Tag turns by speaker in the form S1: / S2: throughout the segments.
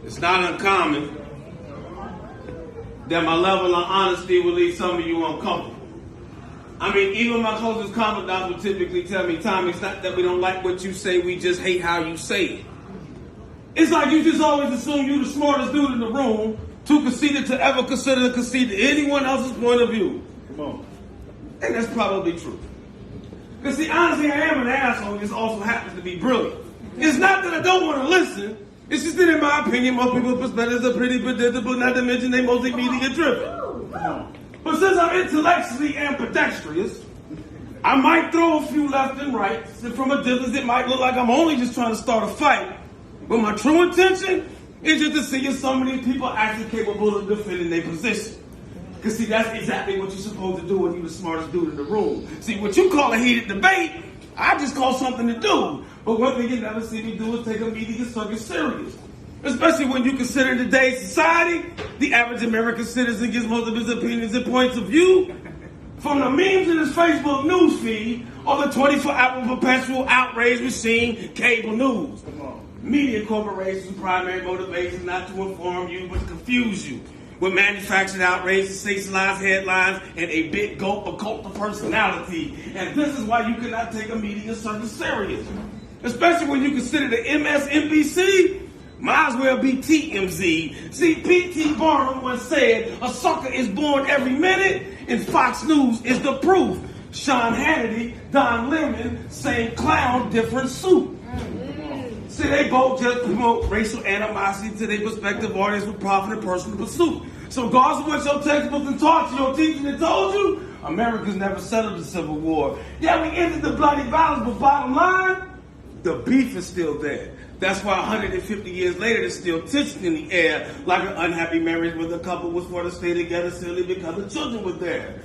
S1: It's not uncommon that my level of honesty will leave some of you uncomfortable. I mean, even my closest confidants will typically tell me, Tommy, it's not that we don't like what you say, we just hate how you say it. It's like you just always assume you're the smartest dude in the room, too conceited to ever consider to concede to anyone else's point of view. Come on. And that's probably true. Because see, honestly, I am an asshole, just also happens to be brilliant. It's not that I don't want to listen, it's just that in my opinion, most people's perspectives are pretty predictable, not to mention they mostly media driven. But since I'm intellectually ambidextrous, I might throw a few left and right, and from a distance it might look like I'm only just trying to start a fight. But my true intention is just to see if some of these people are actually capable of defending their position. Because see, that's exactly what you're supposed to do when you're the smartest dude in the room. See, what you call a heated debate, I just call something to do. But one thing you never see me do is take a media circuit serious. Especially when you consider today's society, the average American citizen gets most of his opinions and points of view from the memes in his Facebook news feed or the 24-hour perpetual outrage machine, cable news. Media corporations' primary motivation is not to inform you, but to confuse you with manufactured outrage, sensationalized headlines, and a big gulp of cult of personality. And this is why you cannot take a media circuit serious. Especially when you consider the MSNBC, might as well be TMZ. See, P.T. Barnum once said, a sucker is born every minute, and Fox News is the proof. Sean Hannity, Don Lemon, same clown, different suit. See, they both just promote racial animosity to their respective audience with profit and personal pursuit. So regardless of what your textbooks and taught you, your teachers and told you, America's never settled the Civil War. Yeah, we ended the bloody violence, but bottom line, the beef is still there. That's why 150 years later, there's still tension in the air, like an unhappy marriage where the couple was forced to stay together simply because the children were there.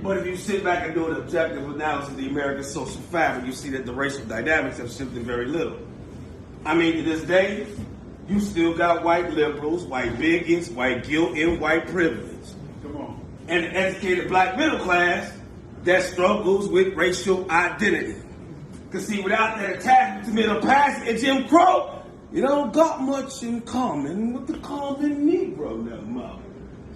S1: But if you sit back and do an objective analysis of the American social fabric, you see that the racial dynamics have shifted very little. I mean, to this day, you still got white liberals, white bigots, white guilt, and white privilege. Come on. And an educated black middle class that struggles with racial identity. Because see, without that attachment to middle passage and Jim Crow, you don't got much in common with the common Negro now, mother.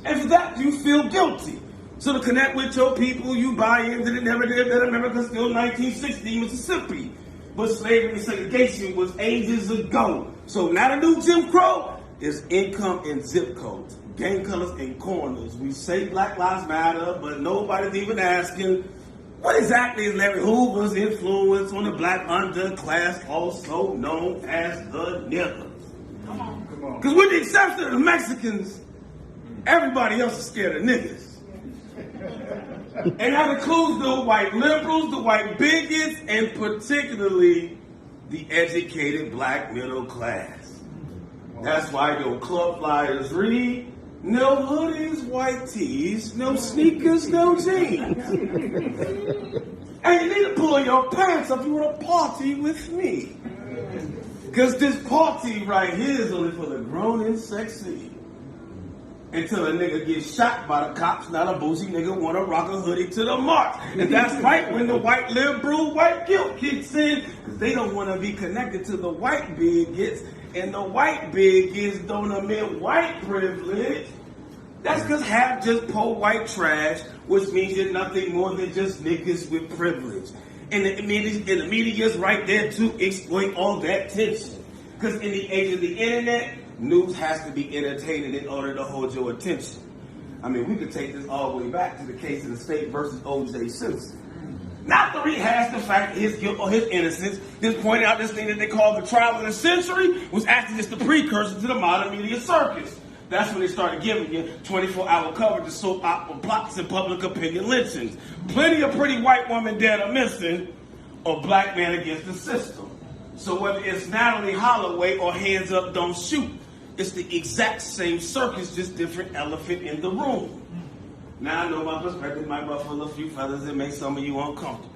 S1: And for that, you feel guilty. So to connect with your people, you buy into the narrative that America's still 1960 Mississippi. But slavery and segregation was ages ago. So now the new Jim Crow is income and zip codes, gang colors and corners. We say Black Lives Matter, but nobody's even asking, what exactly is Larry Hoover's influence on the black underclass, also known as the niggas? Come on. Because with the exception of the Mexicans, everybody else is scared of niggas. And that includes the white liberals, the white bigots, and particularly the educated black middle class. That's why your club flyers read, no hoodies, white tees, no sneakers, no jeans. And you need to pull your pants up if you want to party with me. Because this party right here is only for the grown and sexy. Until a nigga gets shot by the cops, not a boozy nigga want to rock a hoodie to the march. And that's right when the white liberal white guilt kicks in, because they don't want to be connected to the white bigots, and the white bigots don't admit white privilege. That's because half just po white trash, which means you're nothing more than just niggas with privilege. And the media's right there to exploit all that tension. Because in the age of the internet, news has to be entertaining in order to hold your attention. I mean, we could take this all the way back to the case of the state versus O.J. Simpson. Not to rehash the fact that his guilt or his innocence, just point out this thing that they call the trial of the century was actually just the precursor to the modern media circus. That's when they started giving you 24-hour coverage of soap opera plots and public opinion lynchings. Plenty of pretty white women dead or missing, or black man against the system. So whether it's Natalie Holloway or Hands Up, Don't Shoot, it's the exact same circus, just different elephant in the room. Now I know my perspective might ruffle a few feathers and make some of you uncomfortable.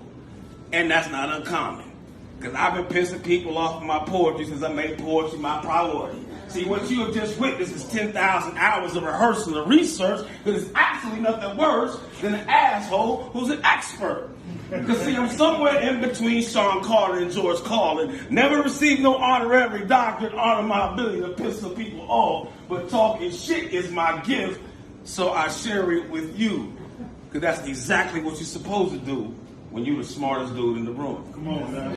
S1: And that's not uncommon. Because I've been pissing people off my poetry since I made poetry my priority. See, what you have just witnessed is 10,000 hours of rehearsal and research, because it's actually nothing worse than an asshole who's an expert. Because see, I'm somewhere in between Sean Carter and George Carlin. Never received no honorary doctorate, honor my ability to piss some people off, but talking shit is my gift, so I share it with you. Because that's exactly what you're supposed to do when you're the smartest dude in the room.
S2: Come on, man.